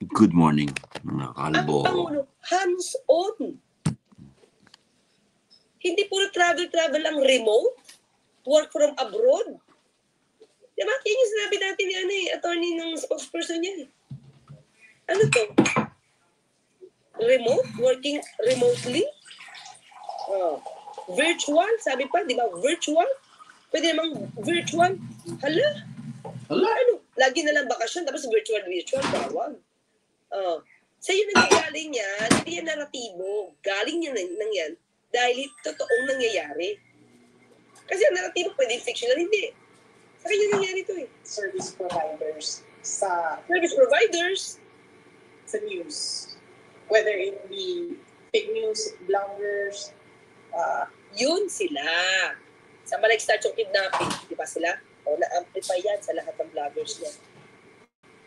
Good morning, mga Ang kalbo. Pangulo, hands-on. Hindi puro travel ang remote, work from abroad. Diba? Yan yung sinabi natin ni attorney ng spokesperson niya. Ano to? Remote? Working remotely? Oh. Virtual? Sabi pa, di ba? Virtual? Pwede namang virtual? Hala? Ano? Lagi na lang bakasyon, tapos virtual, bawal. Oh. Sa yun nangyagaling yan, hindi yan naratibo. Galing yan nang yan dahil totoong nangyayari. Kasi ang naratibo pwede fictional, hindi. Sa kanya nangyari ito eh. Service providers sa news. Whether it be fake news, bloggers, yun sila. Sa nag-start yung kidnapping, di ba sila? O, na-amplify yan sa lahat ng vloggers niya.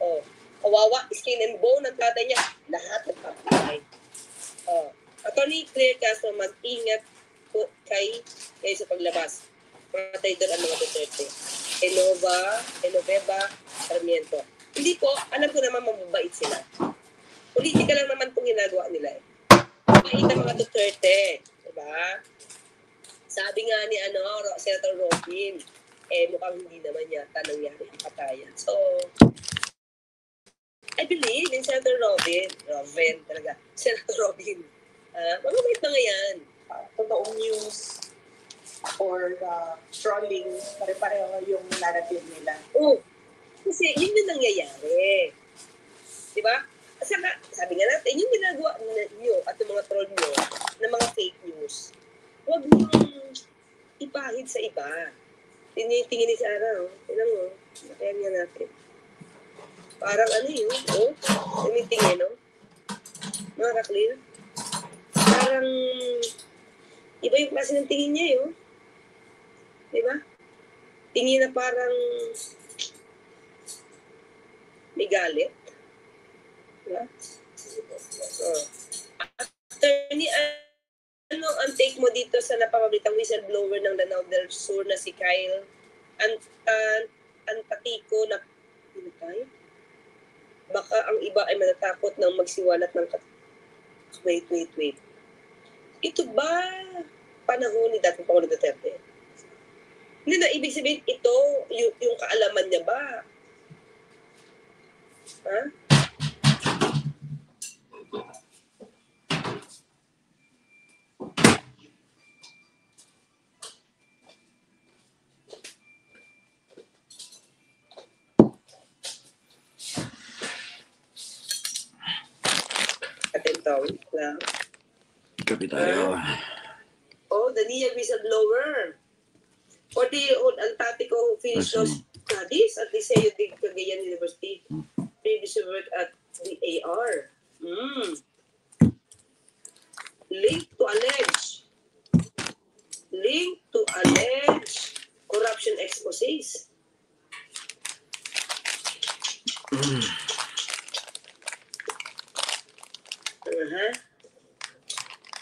O, kawawa, skin and bone ng tatay niya, lahat nag-amplify. O, Attorney Claire Castro, mag-ingat po kayo sa paglabas. Patay doon ang mga Duterte. Enoveva, Sarmiento. Hindi po, alam ko naman mababait sila. Politika lang naman itong ginagawa nila eh. Mabait ang mga Duterte. Diba? Sabi nga ni Senator Robin, mukhang hindi naman yata nangyari ang patayan. So, I believe in Senator Robin talaga. Senator Robin. Mababait na nga yan. totoong news or trolling, pare-pareho yung narrative nila. Oo. Kasi yun yung nangyayari. Diba? Sabi nga natin, yung ginagawa nyo at yung mga troll nyo na mga fake news, huwag nyo ipahid sa iba. Tingin ni Sarah, tingnan mo, nakayan nga natin. Parang tingin, no? Mga ka-clear. Parang, iba yung klase ng tingin niya, yun. Diba? Tingin na parang may galit. Diba? Attorney, ano ang take mo dito sa napapabalitang whistleblower ng Lanao del Sur na si Kyle Antatico na pinatay? Baka ang iba ay matatakot ng magsiwalat ng Wait. Ito ba panahon ni dating Pangulo Duterte? Hindi na, ibig sabihin ito, yung kaalaman niya ba? Ha? Atentaw lang. Kapi tayo. The NIA whistleblower. 40-year-old Antatico who finished law studies at Liceo de Cagayan University. Previously worked at the AR. Linked to alleged corruption exposés.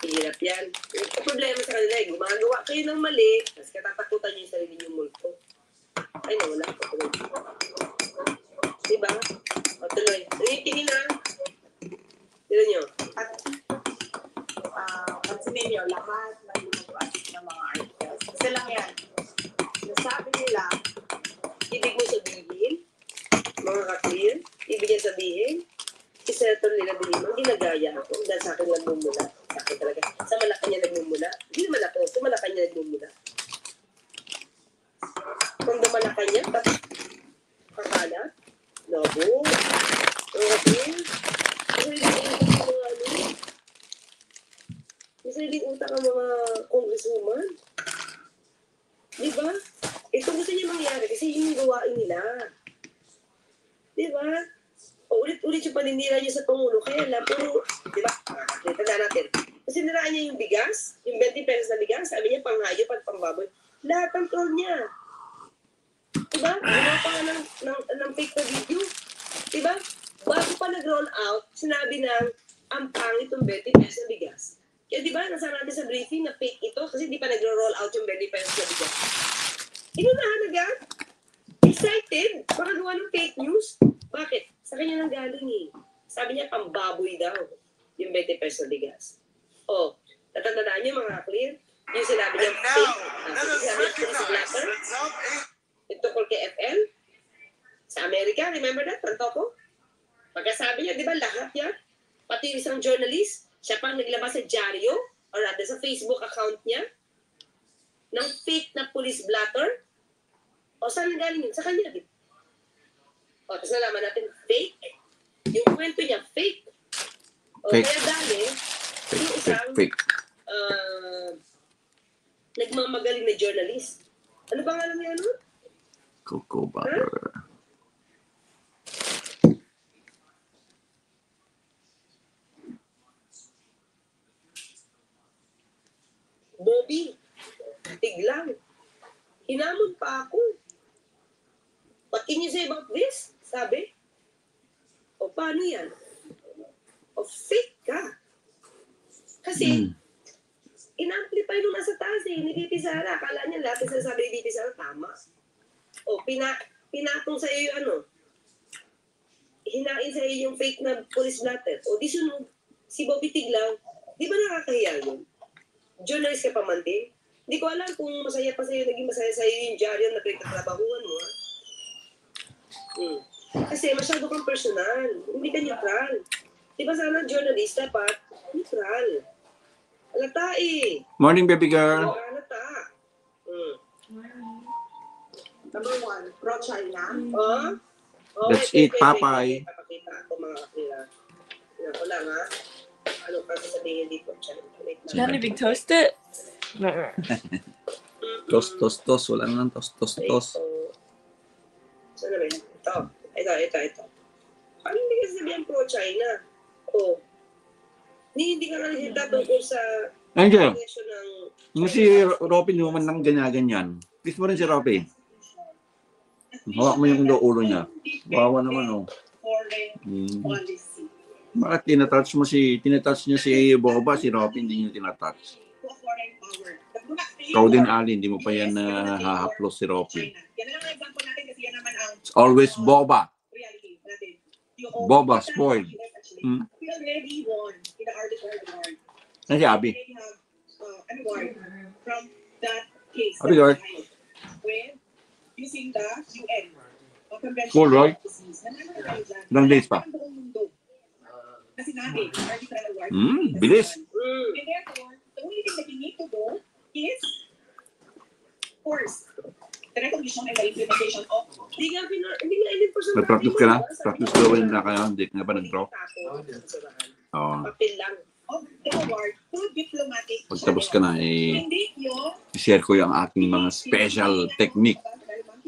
Hirap yan. Yung problema sa kanila gumagawa kayo ng mali, tapos katatakutan nyo yung sarili nyo multo. Ay, nawala ko. Diba? O, tuloy. Tingin na. Tignan nyo. At pansinin nyo, lahat ng lumabas ng mga articles. Kasi lang yan. Nasabi nila, Ibig mo sabihin, mga ka-clear, ibig niya sabihin, si Senator Lila Dilima, ginagaya ako dahil sa akin nagmumula. Sa akin talaga. Sa Malacanang nagmumula. Hindi naman ako. Sa Malacanang nagmumula. Kung Malacanang, tapos kakala, labo, okay, sariling utak ang mga congresswoman. Diba? Ito gusto niya mangyari kasi yun yung gawain nila. Diba? Ulit-ulit yung paninira niya sa Pangulo. Kaya lang, puro, diba? Tanda natin. Kasi niraan niya yung bigas, yung 20 pesos na bigas, sabi niya panghayo, pangbaboy. Lahat ng troll niya. Diba? Gumawa pa nga ng fake na video. Diba? Bago pa nag-roll out, sinabi ng ang pangit yung 20 pesos na bigas. Kaya diba, nasama natin sa briefing na fake ito kasi di pa nag-roll out yung 20 pesos na bigas. Inunahan agad. Excited. Baka gawa ng fake news. Bakit? Sa kanya nang galing eh. Sabi niya, pambaboy daw yung 20 peso bigas. O, tatandaan niyo mga clear? Yung sinabi niya, fake. Sinabi niya, si Blatter. Yung tungkol kay FL. Sa Amerika, remember that? Tanto ko? Pagkasabi niya, di ba lahat yan? Pati isang journalist, siya pang naglabas sa dyaryo, or rather sa Facebook account niya, ng fake na police blatter. O saan galing yun? Sa kanya din. O, tapos nalaman natin, fake. Yung kwento niya, fake. O, Fake. kaya dali, yung isang Fake. nagmamagaling na journalist. Ano ba nga alam niya, ano? Cocoa butter. Bobby, tiglang. Hinamon pa ako. What can you say about this? Sabi. O paano yan? O fake ka. Kasi, in-amplify nung nasa taas ni Titi Sara. Akala niya lahat yung sabi ni Titi Sara tama. O pinatong sa iyo yung ano, hinain sa iyo yung fake na police blatter. O di sunog, si Bobby Tiglang, di ba nakakahiya yun? Journalist ka pa man din. Hindi ko alam kung masaya pa sa'yo, naging masaya sa'yo yung dyaryo na pinagtatrabahuan mo. Kasi masyado kang personal. Hindi ka neutral. Di ba sana journalist dapat neutral? Alata eh. Morning, baby girl. Alata. Number 1, pro-China. Let's eat, Papay. Papakita ako mga kapila. Ako lang ha. Ano pa sasabihin dito? Can you toast it? Tos. Wala nang tos. Saan na ba yun? Ito. Paano hindi ka sabihin pro-China? Hindi ka nga nagsalita tungkol sa Angel, presyo ng... yung si Robin naman nang ganyan. Please mo rin si Robin. Hawak mo yung ulo niya. Wawa naman, oh. Foreign policy. Bakit tinatouch niya si Boba, si Robin, hindi niya tinatouch. To a foreign power. Ikaw din, Ali, hindi mo pa yan hahaplos si Robin. Yan na lang ang example natin kasi yan naman ang It's always Boba. reality natin. Boba, spoiled. We already won in the arbitrary war. Ano si Abby? We already have an award from that case. Abby, Lord. When using the UN. Convention Cool, right? on Disease. Nanalo na tayo dyan. Ilang days pa? Ang buong mundo. Kasi natin, arbitral award. Bilis. And therefore, the only thing that you need to do is force the recognition and the implementation of Hindi nga 11%. Nag-practice ka na? Practice ka rin na kaya? Hindi ka nga ba nag-draw? Oo. Papel lang. of the award through diplomatic Pagtapos ka na, Hindi yung i-share ko yung aking mga special technique.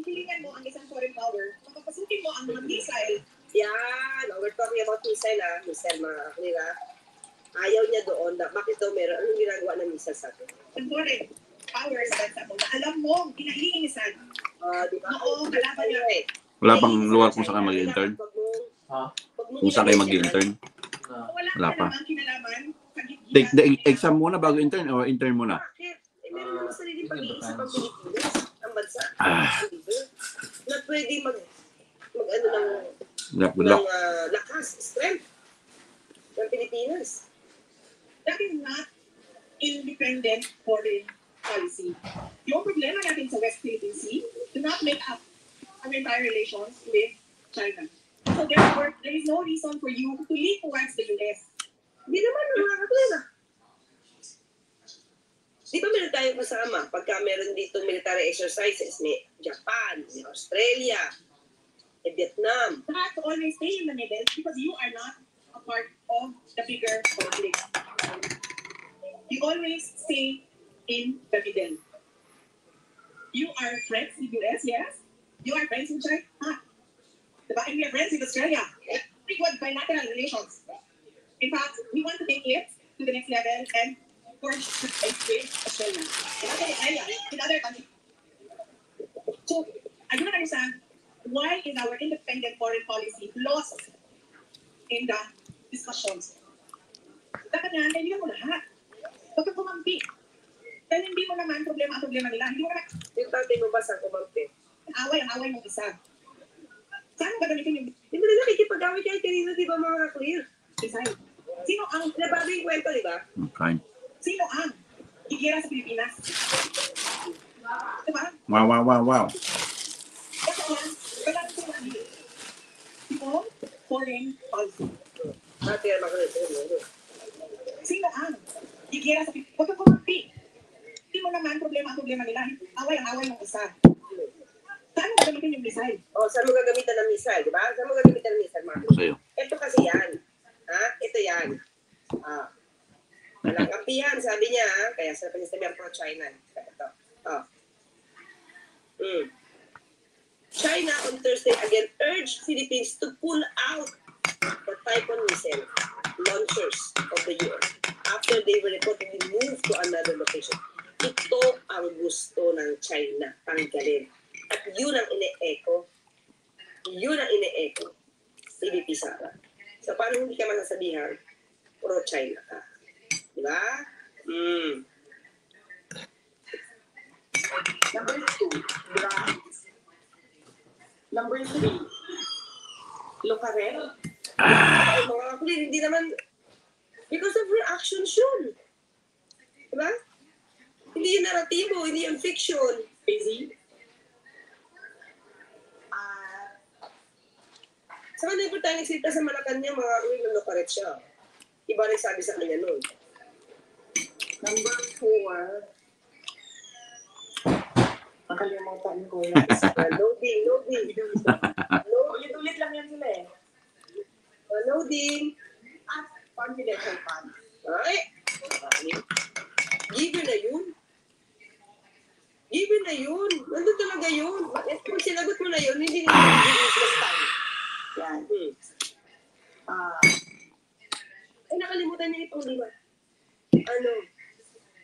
Hihilingan mo ang isang foreign power, papapasukin mo ang mga missile. Yan. We're talking about missile Missile mga kanila. Ayaw niya doon. Bakit daw meron? Anong ginagawa ng missile sa atin? Ang foreign power sa bansa mo, na alam mo, kinahihinisan. Di ba? Oo, kalaban niya. Wala pang lugar kung saan kayo mag-intern? Kung saan kayo mag-intern? Wala pa. Namang kinalaman, Take the exam muna bago intern o intern muna? Bakit? Meron naman sariling pag-iisip ang Pilipinas. Ang bansa. Na pwede mag-ano ng Good luck. lakas, strength ng Pilipinas. That is not independent foreign policy. Yung problema natin sa West Philippine Sea do not make up our entire relations with China. So therefore, there is no reason for you to lean towards the US. Hindi naman mga kaklina. Di ba meron tayong kasama pagka meron dito military exercises? May Japan, may Australia, may Vietnam. You have to always stay in the middle because you are not a part of the bigger conflict. You always stay in the middle. You are friends with US, yes? You are friends with China, huh? Diba? And we are friends with Australia. We good bilateral relations. In fact, we want to take it to the next level and forge the space with Australia. In other area, in other countries. So, I do not understand why is our independent foreign policy lost in the discussions. Dapat nga, kailangan mo lahat. Huwag kang kumampi. Dahil hindi mo naman problema ang problema nila. Hindi mo naman Yung tatay mo ba sa kumampi? away ang away mong isa. Saan mo gagamitin yung... Hindi mo na nakikipag-away kahit kanina, di ba mga clear? Missile. Sino ang Nabago yung kwento, di ba? Okay. Sino ang gigera sa Pilipinas? Diba? Wow. Kasi yan, wala na sila people, foreign policy. Ate, makulit. Sino ang gigera sa Pilipinas? Huwag kang kumampi. Hindi mo naman problema ang problema nila. Away ang away ng isa. Saan mo gagamitin yung missile? O, saan mo gagamitan ng missile, di ba? Saan mo gagamitan ng missile, Marco? Sa'yo. Ito kasi yan. Ha? Ito yan. Walang kampihan, sabi niya. Kaya sa pagsasabihan pro-China. Ito. China on Thursday again urged Philippines to pull out the Typhoon missile launchers of the US after they were reportedly moved to another location. Ito ang gusto ng China, tanggalin. At yun ang ine-echo. Yun ang ine-echo. PBP Sara. So, paano hindi ka masasabihan, pro-China ka? Di ba? Number 2, grants. Number 3, Lucarel. Ay, mga kapatid, hindi naman, because of her actions yun. Di ba? Hindi yung naratibo, hindi yung fiction. Busy. Sa kanila po tayo nagsalita sa Malacanang, mga kapatid, nalukaret siya. Iba rin sabi sa kanya nun. Number 4, nakalimutan ko na. Loading. Ulit-ulit lang yan sila eh. Loading. At confidential fund. Ay! Given na yun. Given na yun. Nandun talaga yun. Kung sinagot mo na yun, hindi na yun useless time. Yan. Ay, nakalimutan niya itong di ba?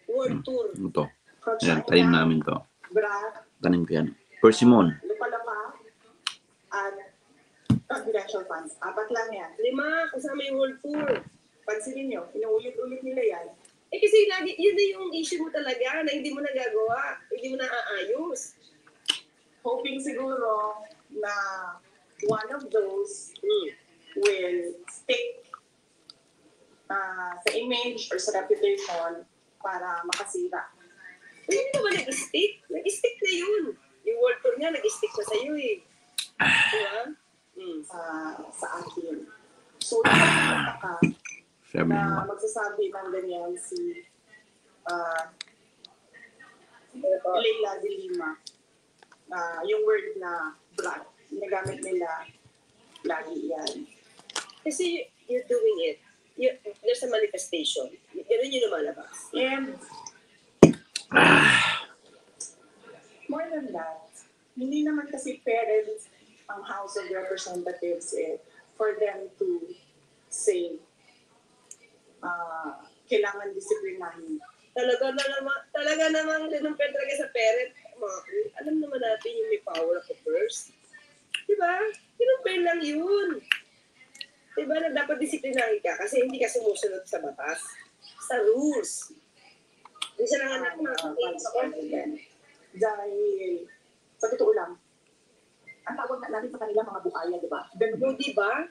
World tour. Ito. Yan, tanim namin to. Bra, Tanim ko yan. Persimmon. Lupalapa, at confidential funds. 4 lang yan. 5, kasama yung world tour. Pansinin nyo, inuulit-ulit nila yan. Eh kasi lagi, yun na yung issue mo talaga na hindi mo nagagawa. Hindi mo naaayos. Hoping siguro na one of those will stick sa image or sa reputation para makasira. Hindi naman nag-stick. Nag-stick na yun. Yung world tour niya, nag-stick na sa'yo eh. Diba? Sa akin. So, nakakita Sabi ka na mo. magsasabi ng ganyan si Leila de Lima. Yung word na black, ginagamit nila lagi yan. Kasi you're doing it. There's a manifestation. Ganun yung lumalabas. And more than that, hindi naman kasi parents ang House of Representatives for them to say kailangan disiplinahin. Talaga namang linumpir talaga sa parent. Alam naman natin yung may power of the purse. Diba? Linumpir lang yun. Diba na dapat disiplinahin ka kasi hindi ka sumusunod sa batas. Sa rules. Hindi siya lang anak na Sa president. Dahil, sa totoo lang, ang tawag natin sa kanila mga bukaya, di ba? no, diba?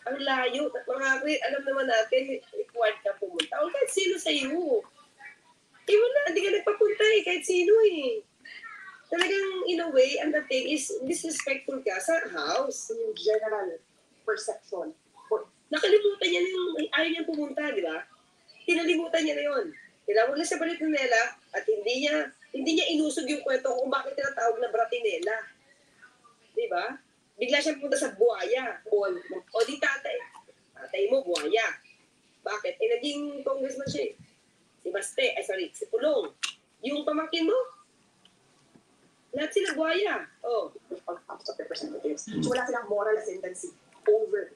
Ang layo. At mga alam naman natin, required ka pumunta. O kahit sino sa iyo. Eh wala, hindi ka nagpapunta eh. Kahit sino eh. Talagang in a way, ang dating is disrespectful ka sa house. Yung general perception. Nakalimutan niya na yung ayaw niya pumunta, di ba? Kinalimutan niya na yun. Tinawag na siya Bratinela at hindi niya inusog yung kwento kung bakit tinatawag na Bratinela. Di ba? Bigla siya pumunta sa buhaya. O di tatay mo buhaya. Bakit? Eh naging congressman siya eh. Si Pulong. Yung pamangkin mo, lahat sila buhaya. Oh. House of Representatives. So wala silang moral ascendancy over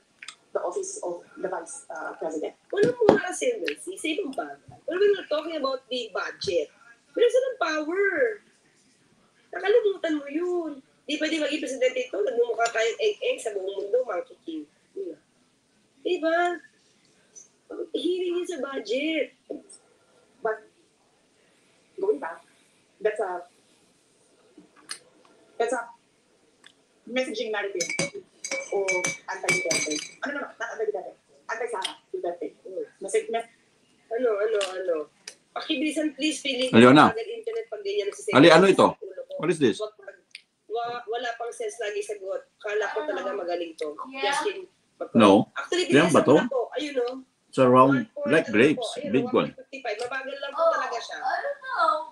the office of the Vice President. Walang moral ascendancy sa ibang bagay. But we're not talking about the budget. Meron silang power. Nakalimutan mo yun. Di pwede maging presidente ito. Nagmumukha tayong eng-eng sa buong mundo, Monkey King. Diba? Hearing yun sa budget. But going back, that's a messaging narrative of anti-Duterte. feeling Aliona. mabagal internet pag ganyan nagsisave. Ali, ano ito? Ulo ko. What is this? Wala pang sense lagi sagot. Kala ko talaga magaling to. Justin, No. actually, Yan ba to? binasa ko na Ayun o. It's around like grapes. Big one. 1.55. Mabagal lang po talaga siya.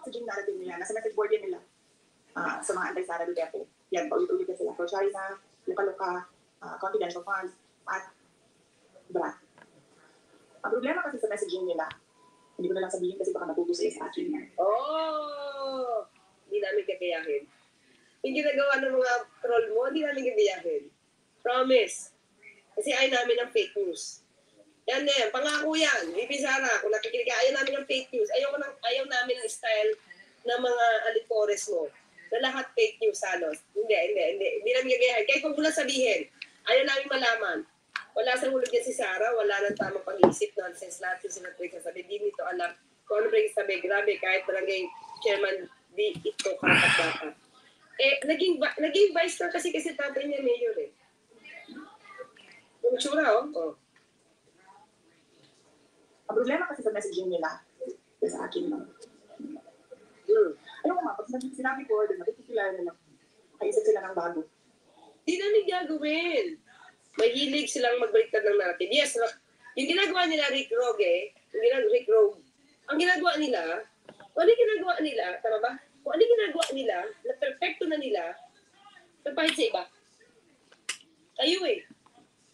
Sa gym narrative nila, nasa message board yan nila. Sa mga anti-Sara Duterte. Yan, paulit-ulit na sila. Pro China, Luka-Luka, confidential funds, at BRAT. Ang problema kasi sa messaging nila, hindi ko na lang sabihin kasi baka natutuso sa akin yan. Oh! Hindi namin kakayahin. Yung ginagawa ng mga troll mo, hindi namin kakayahin. Promise. Kasi ayaw namin ng fake news. Yan na yan. Pangako yan. Bibi Sara, kung nakikinig ka, ayaw namin ng fake news. Ayaw namin ng style ng mga alipores mo. Na lahat fake news, halos. Hindi namin gagayahin. Kahit kung mula sabihin, ayaw namin malaman. Wala sa hulog yan si Sarah, wala nang tamang pag-iisip, nonsense, lahat yung sinatuloy sasabi. Di nito alam kung ano ba yung sabi. Grabe, kahit barangay chairman, di ito karapat-dapat. Naging vice na kasi tatay niya mayor eh. Yung tsura, oh. Ang problema kasi sa messaging nila, sa akin lang. Ano nga, pag sinabi ko, nakikilala na makaisip sila ng bago. Di namin gagawin. Mahilig silang magbaliktad ng narrative. Yes, yung ginagawa nila Rick Rogue, ang ginagawa nila, tama ba? Kung ano ginagawa nila, na perfecto na nila, napahit sa iba. Kayo eh.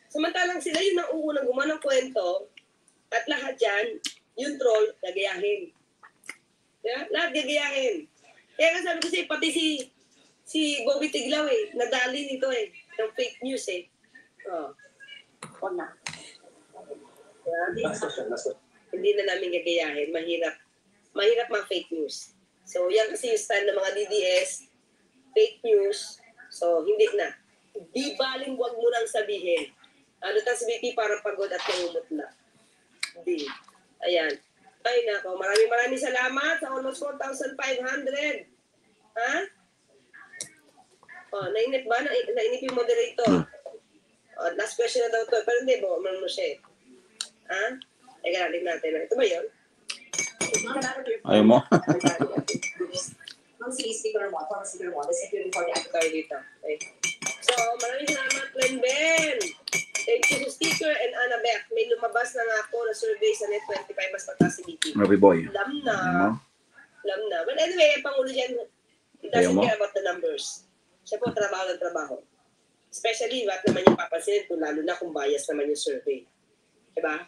Samantalang sila yung nauunang gumawa ng kwento, at lahat yan, yung troll, gagayahin. Yeah? Lahat gagayahin. Kaya sabi ko sa'yo, pati si Bobby Tiglaw eh, nadali nito eh, ng fake news eh. Oh. O na. Hindi na namin gagayahin. Mahirap mga fake news. So, yan kasi yung style ng mga DDS, fake news. So, hindi na. Di baling wag mo nang sabihin. Ano ta si BP para pagod at namumutla. Di. Ayan. Ay, nako. Maraming salamat sa almost 4,500. Ha? Oh, nainip ba? Nainip yung moderator. Oh, last question na daw to. Pero hindi, mo siya eh. Ha? Teka, rin natin. Ito ba yun? Ayaw mo? Ang speaker mo, former speaker mo, the security for the Tayo dito. Okay. So, maraming salamat, Glenn Ben. Thank you, Sticker and Annabeth. May lumabas na nga ako na survey sa Net25 mas mataas si BP. Rabi boy. Alam na. Ayaw mo? But anyway, ang Pangulo dyan, he Ayaw doesn't mo? care about the numbers. Siya po, trabaho ng trabaho. Especially, what naman yung papansinin ito, lalo na kung bias naman yung survey. Diba?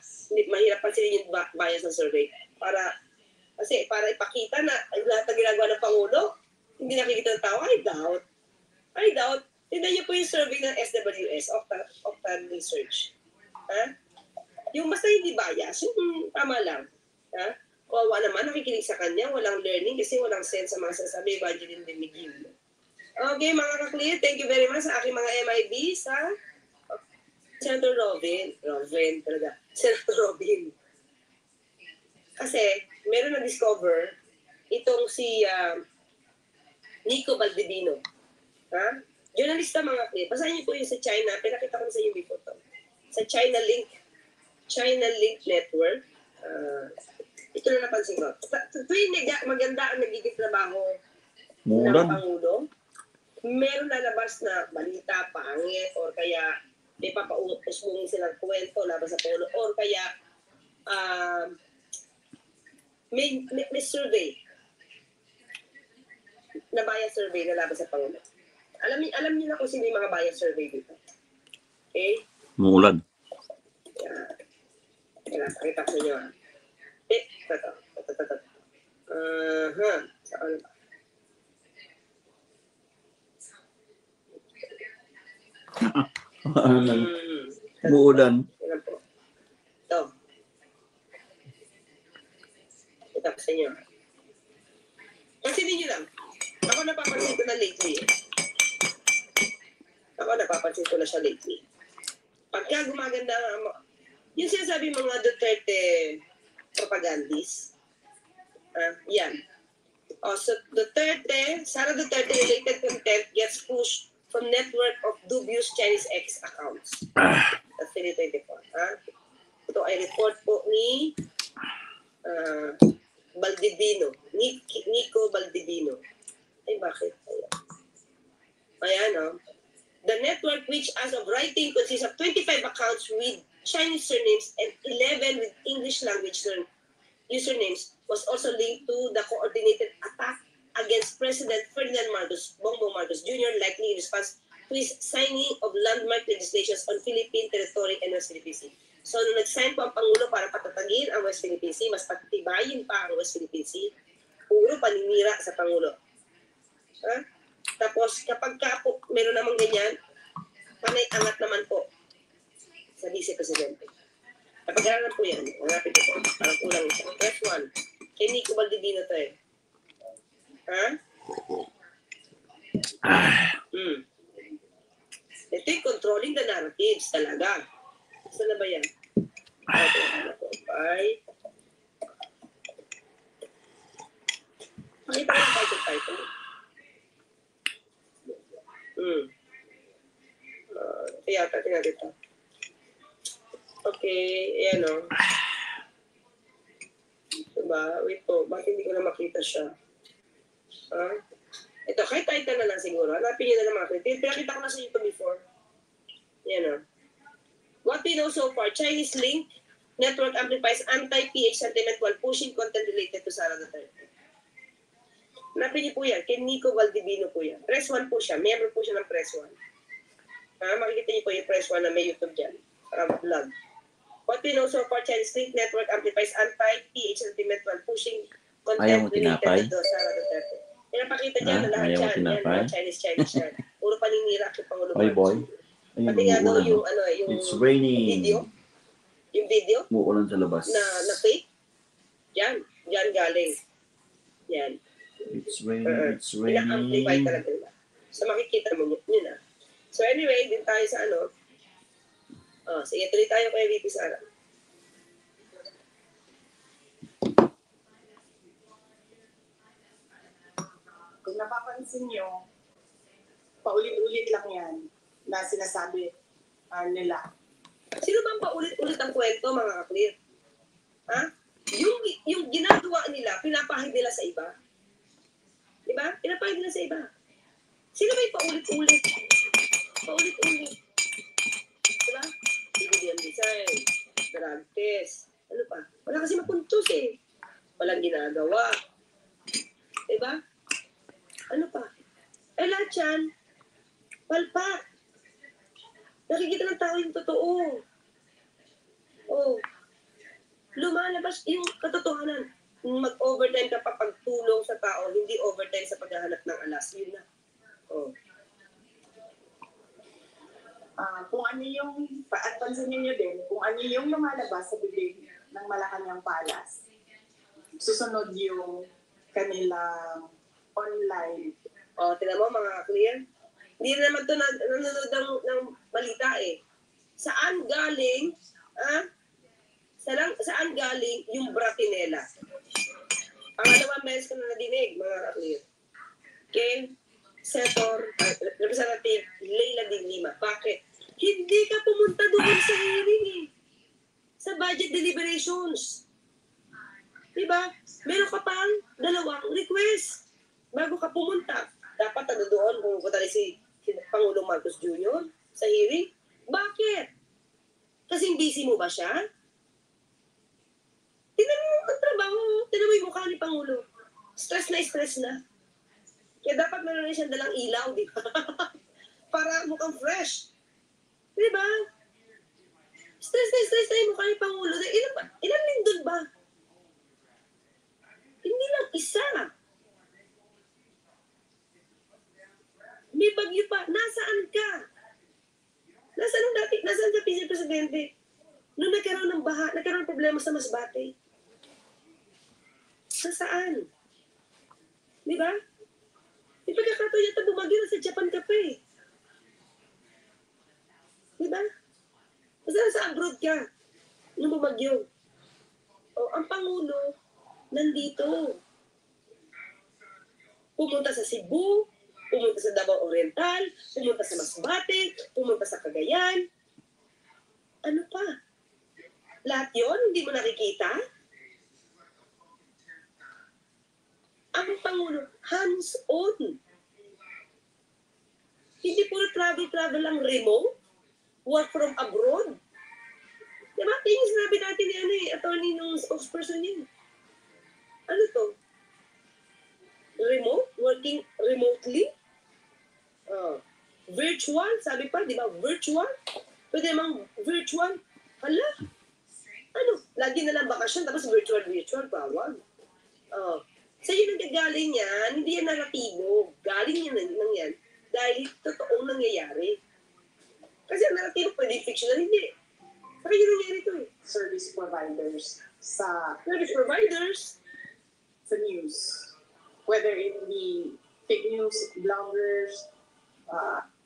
Mahirap pansinin yung bias ng survey. Kasi para ipakita na lahat ng ginagawa ng Pangulo, hindi nakikita ng tao, I doubt. Tignan niyo po yung survey ng SWS, Octan Research. Ha? Yung basta hindi bias, yung tama lang. Ha? Kawawa naman, nakikinig sa kanya, walang learning kasi walang sense sa mga sasabi, Evangeline de Miguel. Okay, mga ka-clear, thank you very much sa aking mga MIBs, ha? Senator Robin talaga. Senator Robin. Kasi, meron na-discover itong si Nico Valdivino. Ha? Journalista mga clear. Basahin niyo po yung sa China. Pinakita ko na sa inyo before to. Sa China Link Network. Ito na napansin ko. Tuwing maganda ang nagiging trabaho ng Pangulo, meron lalabas na balita, pangit, or kaya may papautos-mungin silang kwento labas sa Pangulo, or kaya may survey na bias survey na labas sa Pangulo. Alam niyo na kung sino yung mga bias survey dito. Okay? Muulan. Kaya, pakita ko sa inyo. Ito. Saan ba? Muulan. Yan po. Ito. Ito sa inyo. Kasi ninyo lang. Ako napapansin ko na lately. Pagka gumaganda, yung sinasabi mga Duterte propagandist. Yan. So Duterte, Sara Duterte related content gets pushed from network of dubious Chinese X accounts. That's 2024. Ito ay report po ni Valdivino. Nico Valdivino. Ay, bakit? Ayan, no? The network, which as of writing consists of 25 accounts with Chinese surnames and 11 with English language usernames, was also linked to the coordinated attack against President Ferdinand Marcos, Bongbong Marcos Jr., likely in response to his signing of landmark legislations on Philippine territory and West Philippine Sea. So, nung nag-sign po ang Pangulo para patatagin ang West Philippine Sea, mas patibayin pa ang West Philippine Sea, puro paninira sa Pangulo. Ha? Tapos, kapag po, meron namang ganyan, panay angat naman po sa Vice Presidente. Kapag-aralan po yan, hanapin ko po. Parang kulang siya. First one, kay Nico Valdivino to eh. Ha? Ito yung controlling the narratives talaga. Saan na ba yan? Okay. Pakita ko yung title. Yata, tingnan dito. Okay, ayan o. Diba? Wait po, bakit hindi ko na makita siya? Ito, kahit title na lang siguro. Hanapin nyo na lang mga kritik. Pinakita ko na sa YouTube before. Yan o. What we know so far, Chinese link network amplifies anti-PH sentiment while pushing content related to Sara Duterte. Hanapin niyo po yan. Kay Nico Valdivino po yan. Press 1 po siya. Member po siya ng Press 1. Makikita niyo po yung Press 1 na may YouTube dyan. Vlog. What we know so far, Chinese link network amplifies anti-PH sentiment while pushing content related to Sara Duterte. Pinapakita dyan na lahat dyan. Yan, Chinese yan. Puro paninira kay Pangulo Marcos. boy. Ayun, pati nga daw yung, It's raining. Video. Yung video Muulan sa labas. na fake. Yan galing. Yan. It's raining. It's raining. Ina-amplify talaga nila. So makikita mo yun na. So anyway, din tayo sa sige, tuloy tayo kay VP Sara. Kung napapansin nyo, paulit-ulit lang yan na sinasabi nila. Sino bang paulit-ulit ang kwento, mga ka-clear? Ha? Yung ginagawa nila, pinapahid nila sa iba. Diba? Pinapahid nila sa iba. Sino ba yung paulit-ulit? Paulit-ulit. Diba? BBM design, drug test. Ano pa? Wala kasi mapuntos eh. Walang ginagawa. Diba? Ano pa? Lahat yan, palpak. Nakikita ng tao yung totoo. Lumalabas yung katotohanan. Mag-overtime ka pa pagtulong sa tao, hindi overtime sa paghahanap ng alas. Yun na. Kung ano yung, at pansinin nyo din, kung ano yung lumalabas sa bibig ng Malacanang Palace, susunod yung kanilang online. Tingnan mo mga clear. Hindi naman ito nanonood ng balita eh. Saan galing, saan galing yung Bratinela? Pangalawang beses ko na nadinig, mga clear. Okay? Senator, Representative Leila de Lima. Bakit? Hindi ka pumunta doon sa hearing eh. Sa budget deliberations. Diba? Meron ka pang 2 request bago ka pumunta. Dapat doon kung pumunta si Pangulong Marcos Jr. sa hearing. Bakit? Kasing busy mo ba siya? Tingnan mo ang trabaho. Tingnan mo yung mukha ni Pangulo. Stress na. Kaya dapat meron rin siyang dalang ilaw, di ba? Para mukhang fresh. Di ba? Stress na yung mukha ni Pangulo. Ilan lindol ba? Hindi lang isa. May bagyo pa. Nasaan ka? Nasaan sa Vice Presidente? Nung nagkaroon ng baha, nagkaroon ng problema sa Masbate. Nasaan? Di ba? May pagkakataon yata bumagyo na sa Japan ka pa eh. Di ba? Kasi nasa abroad ka nung bumagyo. Ang Pangulo, nandito. Pumunta sa Cebu, pumunta sa Davao Oriental, pumunta sa Masbate, pumunta sa Cagayan. Ano pa? Lahat yun, hindi mo nakikita? ang Pangulo, hands-on. Hindi po travel lang remote, work from abroad. Diba? Yan yung sinabi natin ni attorney nung spokesperson niya. Ano to? Remote? Working remotely? Virtual? Sabi pa, di ba? Virtual? Pwede namang virtual? Hala? Ano? Lagi na lang bakasyon, tapos virtual, bawal. Sa yun ang gagaling yan, hindi yan naratibo. Galing yan nang yan. Dahil totoong nangyayari. Kasi ang naratibo pwede fictional, hindi. Saka yun nangyayari ito eh. Service providers sa news. Whether it be fake news, bloggers,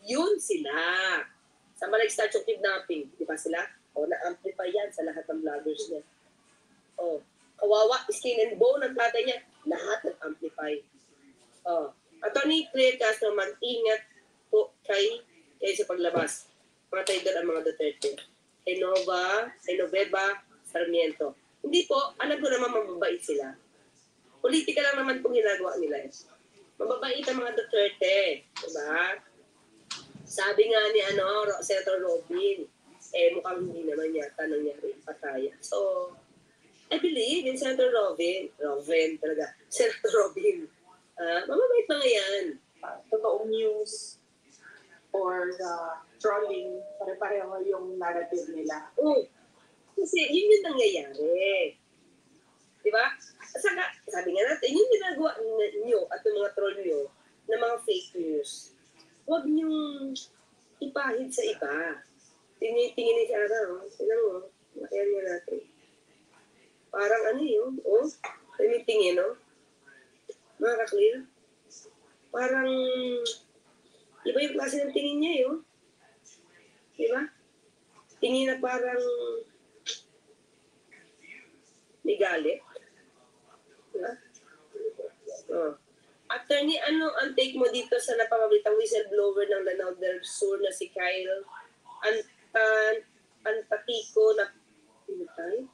Yun sila. Sa mga nag-start yung kidnapping, di ba sila? Na-amplify yan sa lahat ng vloggers niya. Kawawa, skin and bone ng tatay niya, lahat nag-amplify. Attorney Claire Castro, mag-ingat po kayo sa paglabas. Mga traidor ang mga Duterte. Genoveva, Sarmiento. Hindi po, alam ko naman mababait sila. Politika lang naman pong ginagawa nila. Mababait ang mga Duterte. Diba? Sabi nga ni Senator Robin, mukhang hindi naman yata nangyari yung pataya. So, I believe in Senator Robin talaga. Senator Robin. Mababait mga yan. totoong news or the trolling, pare-pareho yung narrative nila. Kasi yun yung nangyayari. Diba? Sabi nga natin, yung ginagawa nyo at yung mga troll nyo na mga fake news, huwag niyong ipahid sa iba. Tingin ni Sarah, tingnan mo, makayan niya natin. Parang yun, tingin, no? Mga ka-clear. Parang, iba yung klase ng tingin niya, yun. Diba? Tingin na parang may galit. Diba? Attorney, ano ang take mo dito sa napamalitang whistleblower ng Lanao del Sur na si Kyle Antatico na pinatay?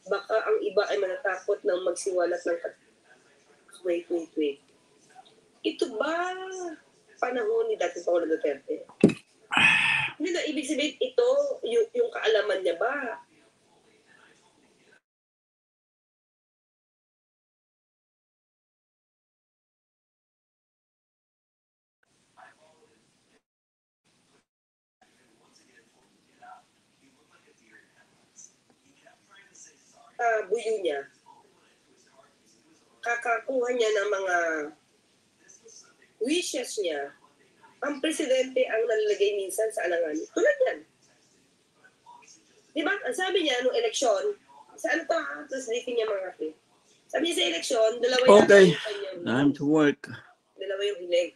Baka ang iba ay manatakot ng magsiwalat ng wait. Ito ba panahon ni dating Paolo Duterte? Hindi na, ibig sabihin ito, yung kaalaman niya ba? Buyo niya. Kakakuha niya ng mga wishes niya. Ang presidente ang nalalagay minsan sa alangan. Tulad yan. Diba? Ang sabi niya nung eleksyon, sa translating niya mga kapit. Sabi niya sa eleksyon, dalawa Okay. yung kanyang, Time to work. dalawa yung hiling.